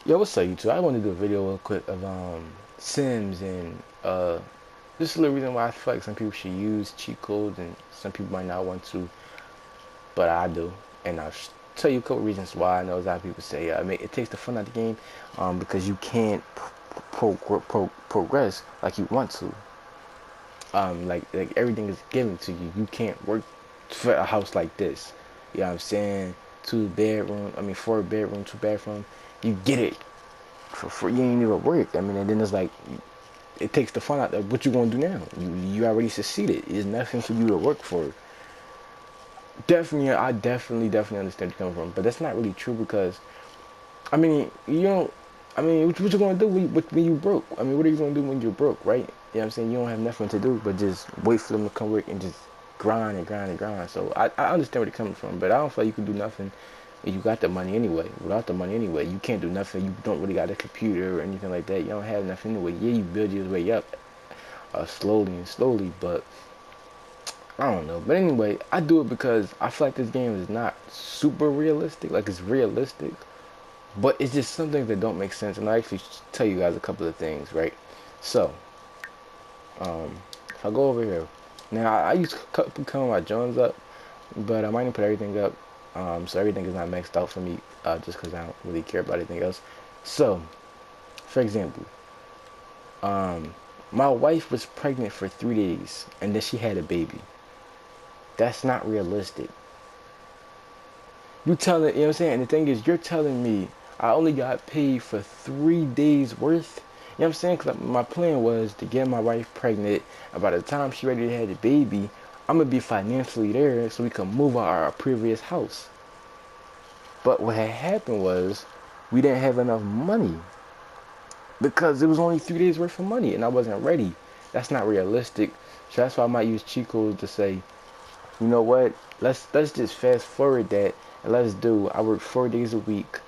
Yo, what's up, YouTube? I want to do a video real quick of Sims and this is the reason why I feel like some people should use cheat codes and some people might not want to, but I do. And I'll tell you a couple reasons why. I know a lot of people say it takes the fun out of the game because you can't progress like you want to. Like everything is given to you. You can't work for a house like this. You know what I'm saying? Four bedroom, two bathroom. You get it for free. You ain't even work. And then it's like it takes the fun out of what you gonna do now. You already succeeded. There's nothing for you to work for. Definitely, I definitely understand where you're coming from, but that's not really true because you don't. What you gonna do when you broke? What are you gonna do when you're broke, right? You know what I'm saying? You don't have nothing to do but just wait for them to come work and just grind and grind and grind. So I understand where they're coming from, but I don't feel like you can do nothing if you got the money anyway. Without the money anyway, you can't do nothing. You don't really got a computer or anything like that. You don't have nothing anyway. Yeah, you build your way up slowly and slowly, but I don't know. But anyway, I do it because I feel like this game is not super realistic. Like it's realistic, but it's just some things that don't make sense. And I actually tell you guys a couple of things, right? So, if I go over here, now I used to put my Jones up, but I might not put everything up. So everything is not maxed out for me, just because I don't really care about anything else. So, for example, my wife was pregnant for 3 days, and then she had a baby. That's not realistic. You telling, you know what I'm saying? And the thing is, you're telling me I only got paid for 3 days worth. You know what I'm saying? Because my plan was to get my wife pregnant, and by the time she ready to have the baby, I'm gonna be financially there so we can move out our previous house. But what had happened was we didn't have enough money because it was only 3 days worth of money, and I wasn't ready. That's not realistic. So that's why I might use cheat codes to say, you know what? Let's just fast forward that and let's do. I work 4 days a week,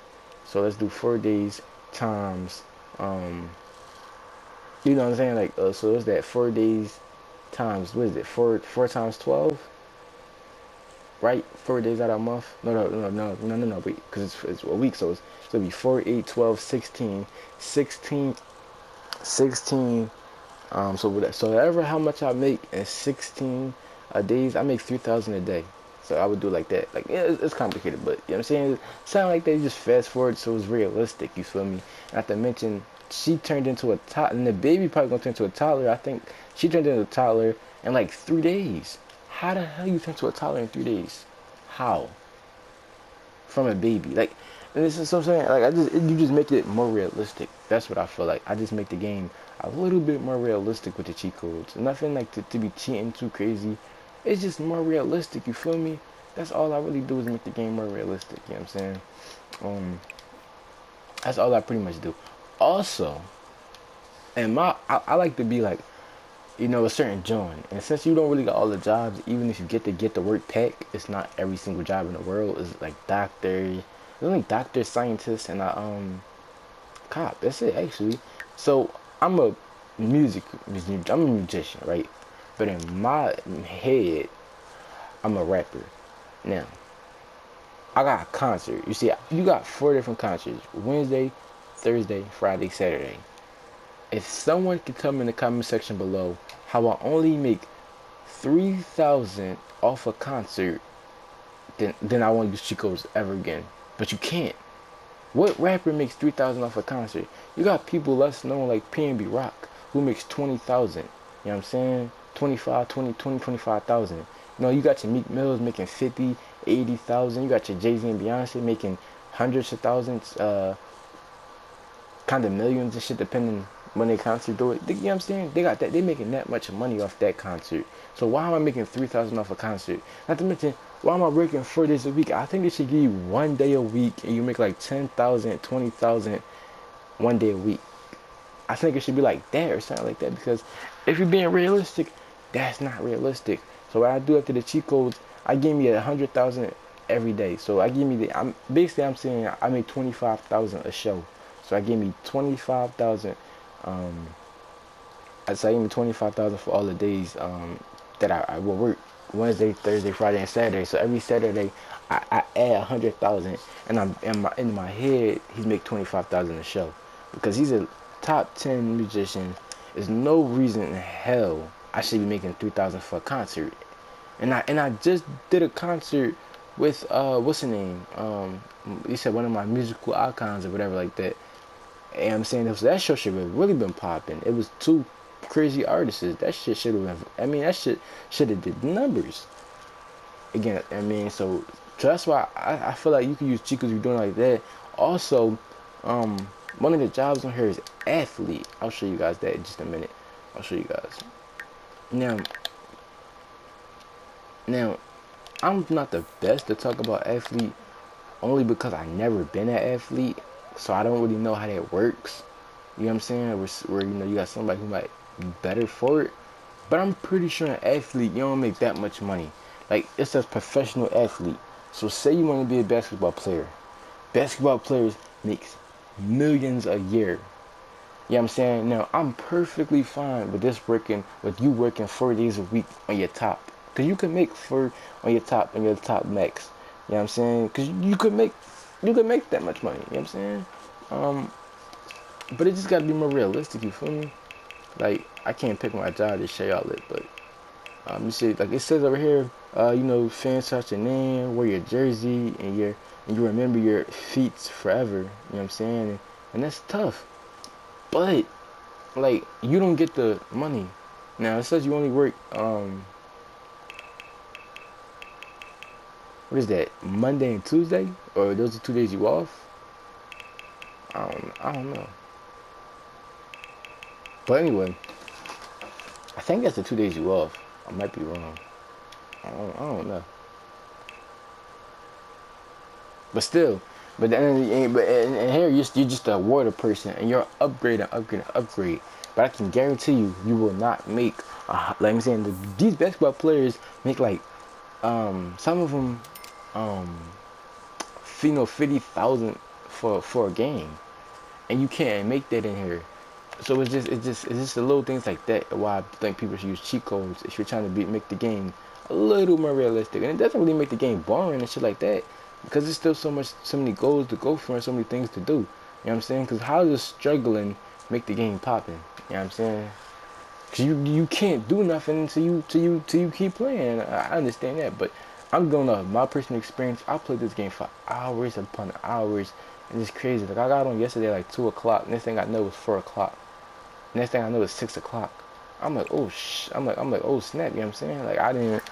so let's do 4 days times. You know what I'm saying? So is that 4 days times what is it? Four times 12, right? 4 days out of a month. No. Because it's a week, so it's gonna be 4, 8, 12, 16, 16, 16. So whatever how much I make in 16 days, I make 3,000 a day. So I would do it like that. Like yeah, it's complicated, but you know what I'm saying. It sound like they just fast forward so it's realistic. You feel me? Not to mention she turned into a toddler, and the baby probably gonna turn into a toddler. I think she turned into a toddler in like 3 days. How the hell you turn to a toddler in 3 days? How? From a baby. Like, and this is what I'm saying. Like, you just make it more realistic. That's what I feel like. I just make the game a little bit more realistic with the cheat codes. Nothing like to be cheating too crazy. It's just more realistic. You feel me? That's all I really do is make the game more realistic. You know what I'm saying? Um, that's all I pretty much do. Also, and I like to be like a certain joint. And since you don't really got all the jobs, even if you get the work pack, it's not every single job in the world. It's like doctor, there's only doctor, scientist, and cop. That's it actually. So I'm a I'm a musician, right? But in my head, I'm a rapper. Now I got a concert. You see, you got 4 different concerts: Wednesday, Thursday, Friday, Saturday. If someone could tell me in the comment section below how I only make 3,000 off a concert, then I won't use cheat codes ever again. But you can't. What rapper makes 3,000 off a concert? You got people less known like PNB Rock who makes 20,000. You know what I'm saying? 25, 20, 20, 25,000. You got your Meek Mills making 50, 80,000. You got your Jay-Z and Beyonce making hundreds of thousands, kind of millions and shit, depending when they concert do it. You know what I'm saying? They got that. They making that much money off that concert. So why am I making 3,000 off a concert? Not to mention, why am I working 4 days a week? I think they should give you 1 day a week, and you make like 10,000, 20,000 1 day a week. I think it should be like that or something like that, because if you're being realistic, that's not realistic. So what I do after the cheat codes, I give me 100,000 every day. So I give me I'm saying I make 25,000 a show. So I give me 25,000. I say I give me 25,000 for all the days that I will work. Wednesday, Thursday, Friday, and Saturday. So every Saturday, I add 100,000, and I'm in my head he's make 25,000 a show because he's a top 10 musician. There's no reason in hell I should be making 3,000 for a concert. And I just did a concert with what's her name? He said one of my musical icons or whatever like that. And I'm saying that show should have really been popping. It was two crazy artists. That shit should have been. I mean, that shit should have did numbers. Again, I mean, so that's why I feel like you can use Chicos if you're doing like that. Also, one of the jobs on here is athlete. I'll show you guys that in just a minute. I'll show you guys. Now, now, I'm not the best to talk about athlete only because I never been an athlete, so I don't really know how that works. You know what I'm saying? Where you know you got somebody who might be better for it, but I'm pretty sure an athlete you don't make that much money. Like it says professional athlete. So say you want to be a basketball player. Basketball players makes millions a year. You know what I'm saying? Now, I'm perfectly fine with with you working 4 days a week on your top. Because you can make on your top max. You know what I'm saying? Because you could make that much money. You know what I'm saying? Um, but it just got to be more realistic, you feel me? Like, I can't pick my job to show y'all it, but, you see, like it says over here, you know, fans shout your name, wear your jersey, and you remember your feats forever. You know what I'm saying? And that's tough. But like you don't get the money. Now it says you only work what is that, Monday and Tuesday? Or those are 2 days you off? I don't know. But anyway, I think that's the 2 days you off. I might be wrong. I don't know. But still, but then and here you're just a water person and you're upgrade and upgrade and upgrade. But I can guarantee you, you will not make. Like I'm saying, these basketball players make like some of them um 50,000 for a game, and you can't make that in here. So it's just the little things like that why I think people should use cheat codes if you're trying to make the game a little more realistic, and it doesn't really make the game boring and shit like that because there's still so many goals to go for and so many things to do. You know what I'm saying? Because how does struggling make the game popping? You know what I'm saying? Cause you can't do nothing till you keep playing. I understand that, but I'm going off my personal experience. I played this game for hours upon hours, and it's crazy. Like I got on yesterday like 2 o'clock. Next thing I know it's 4 o'clock. Next thing I know it's 6 o'clock. I'm like I'm like oh snap. You know what I'm saying? Like I didn't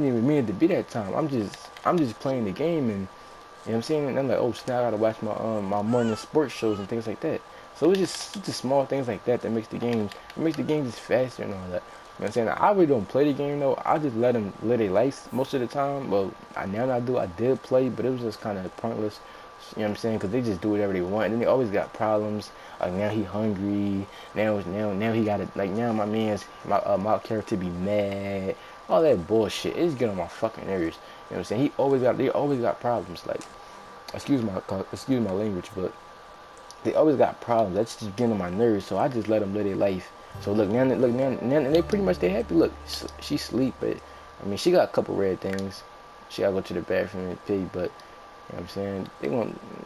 even mean it to be that time. I'm just playing the game and you know what I'm saying? And I'm like, oh snap, I gotta watch my morning sports shows and things like that. So it's just small things like that that makes the game just faster and all that. You know what I'm saying? I really don't play the game though. I just let them live their life most of the time. Well, I did play, but it was just kind of pointless. You know what I'm saying? Because they just do whatever they want, and then they always got problems. Like now he hungry. Now he got it. Like now my character be mad. All that bullshit. It's getting on my fucking nerves. You know what I'm saying? They always got problems. Like excuse my language, but they always got problems. That's just getting on my nerves. So I just let them live their life. So now, and they pretty much they happy. Look, she sleep, but I mean she got a couple red things. She gotta go to the bathroom and pee, but you know what I'm saying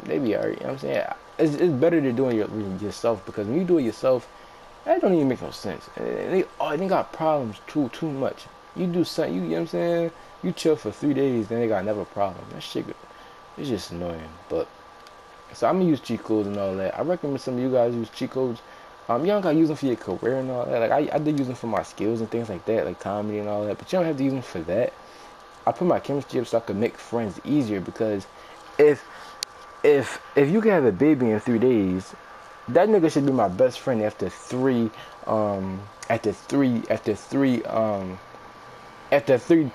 they be alright. You know what I'm saying? It's better than doing yourself because when you do it yourself, that don't even make no sense. They got problems too much. You do something, you know what I'm saying? You chill for 3 days, then they got another problem. That shit, it's just annoying. But so I'm gonna use cheat codes and all that. I recommend some of you guys use cheat codes. You don't gotta use them for your career and all that. Like I did use them for my skills and things like that, like comedy and all that. But you don't have to use them for that. I put my chemistry up so I could make friends easier because if if you can have a baby in 3 days, that nigga should be my best friend after three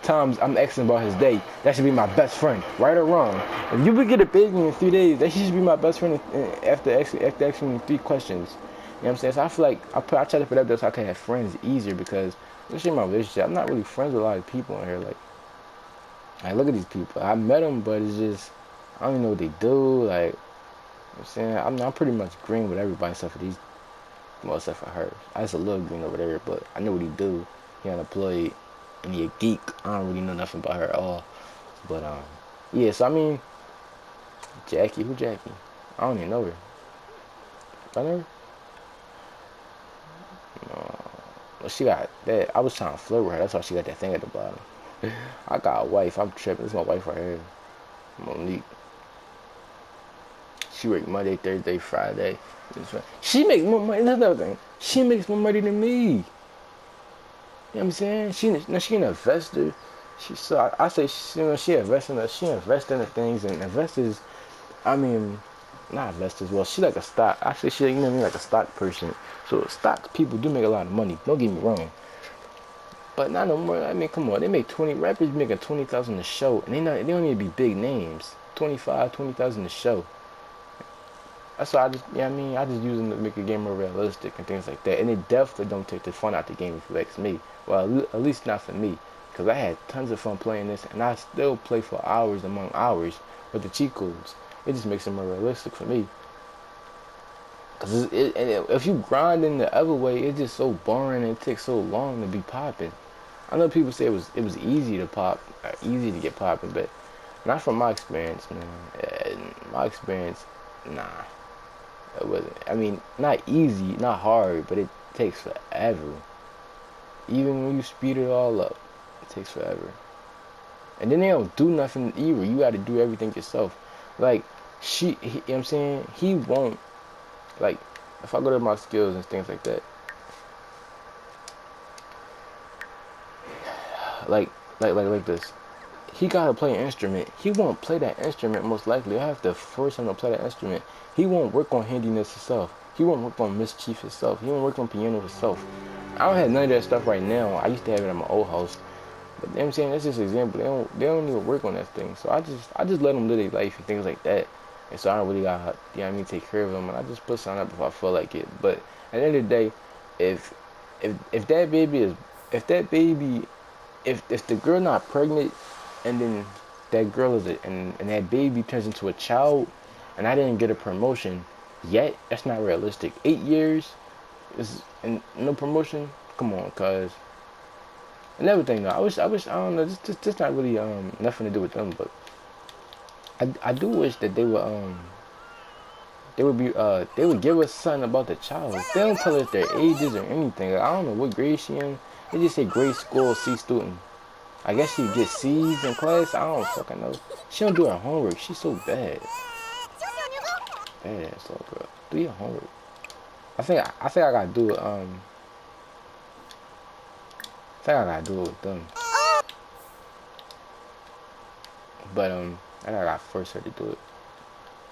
times I'm asking about his day. That should be my best friend, right or wrong. If you would get a baby in 3 days, that should be my best friend after asking me 3 questions. You know what I'm saying? So I feel like I try to put up there so I can have friends easier because especially in my relationship, I'm not really friends with a lot of people in here. Like I look at these people, I met them, but it's just I don't even know what they do. Like I'm saying, I'm pretty much green with everybody except for these, well, except for her. I just a little green over there, but I know what he do. He unemployed. and he a geek. I don't really know nothing about her at all. But yeah. So I mean, Jackie, who Jackie? I don't even know her. I know her. Well, she got that. I was trying to flirt with her. That's why she got that thing at the bottom. I got a wife. I'm tripping. This is my wife right here, Monique. She work Monday, Thursday, Friday. She makes more money. That's another thing. She makes more money than me. You know what I'm saying? She an investor. I say she invests in the things and investors. I mean, not investors. Well, she like a stock. Actually, she like a stock person. So stock people do make a lot of money. Don't get me wrong. But not no more. I mean, come on. They make 20 rappers making 20,000 a show, and they don't need to be big names. 20,000 a show. That's why I just, I mean, I just use them to make the game more realistic and things like that. And it definitely don't take the fun out the game if you ask me. Well, at least not for me. Because I had tons of fun playing this, and I still play for hours among hours with the cheat codes. It just makes it more realistic for me. Because if you grind in the other way, it's just so boring and it takes so long to be popping. I know people say it was easy to pop, easy to get popping, but not from my experience, man. My experience, nah. It wasn't. I mean, not easy, not hard, but it takes forever. Even when you speed it all up, it takes forever. And then they don't do nothing either. You got to do everything yourself. Like you know what I'm saying? He won't. Like, if I go to my skills and things like that, like like this. He gotta play an instrument. He won't play that instrument most likely. I have to force him to play that instrument. He won't work on handiness himself. He won't work on mischief himself. He won't work on piano himself. I don't have none of that stuff right now. I used to have it at my old house. But you know what I'm saying, that's just an example. They don't even work on that thing. So I just let them live their life and things like that. And so I don't really got, you know what I mean, take care of them, and I just put something up if I feel like it. But at the end of the day, if if that baby is if that baby if the girl not pregnant and then that girl and that baby turns into a child and I didn't get a promotion yet, that's not realistic. 8 years is and no promotion. Come on, cuz. Another thing though, I don't know. This not really nothing to do with them, but I do wish that they would give us something about the child. They don't tell us their ages or anything. Like, I don't know what grade she in. They just say grade school C student. I guess she gets C's in class. I don't fucking know. She don't do her homework. She's so bad. Bad ass little girl. Do your homework. I think I gotta do it. I think I gotta do it with them. But I gotta force her to do it.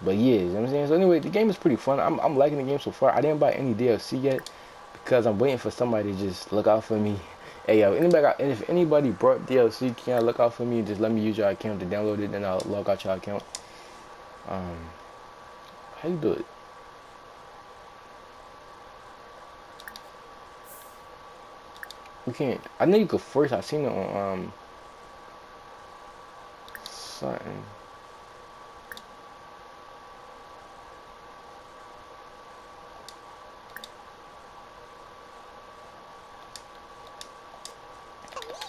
But yeah, you know what I'm saying? So anyway, the game is pretty fun. I'm liking the game so far. I didn't buy any DLC yet because I'm waiting for somebody to just look out for me. Hey yo, if anybody brought DLC, can y'all look out for me? Just let me use your account to download it, then I'll log out your account. Um, how you do it? We can't. I know you could force. I seen it on something.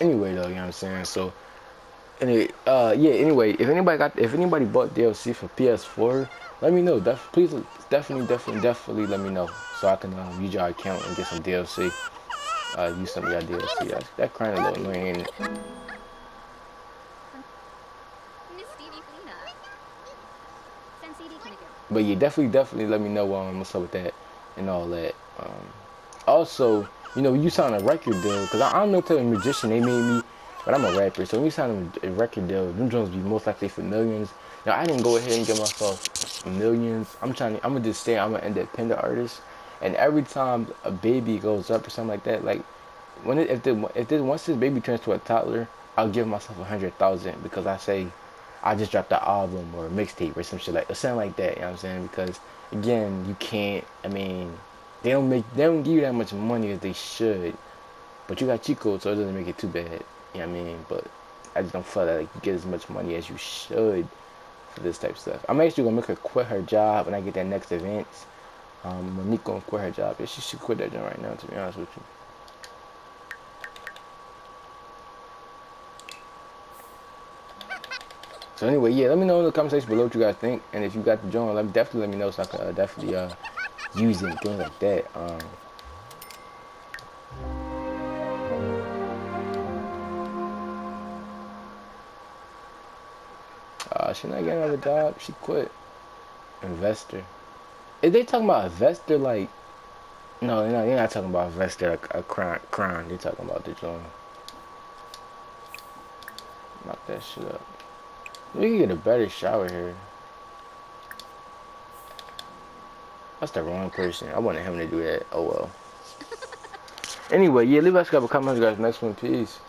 Anyway though, you know what I'm saying? So anyway, yeah, anyway, if anybody bought DLC for PS4, let me know. Please definitely let me know so I can use your account and get some DLC. Use some of your DLC. That crying a little annoying, ain't it? But yeah, definitely let me know what's up with that and all that. Also, when you sign a record deal, because I'm no telling musician, they made me, but I'm a rapper. So when you sign a record deal, them drones be most likely for millions. Now I didn't go ahead and get myself millions. I'm gonna just say I'm an independent artist, and every time a baby goes up or something like that, like once this baby turns to a toddler, I'll give myself 100,000 because I say I just dropped an album or a mixtape or some shit or something like that. You know what I'm saying? Because again, you can't. I mean, they don't give you that much money as they should, but you got cheat codes, so it doesn't make it too bad. You know what I mean? But I just don't feel that like you get as much money as you should for this type of stuff. I'm actually gonna make her quit her job when I get that next event. Monique gonna quit her job. Yeah, she should quit that job right now. To be honest with you. So anyway, yeah, let me know in the comment section below what you guys think, and if you got the joint, definitely let me know so I can definitely use it and things like that. She not getting another job. She quit. Investor. Is they talking about investor like? No, you're not talking about investor like a crime. They talking about the joint. Knock that shit up. We can get a better shower here. That's the wrong person. I wanted him to do that. Oh well. Anyway, yeah, leave us a couple comments, guys. Next one, peace.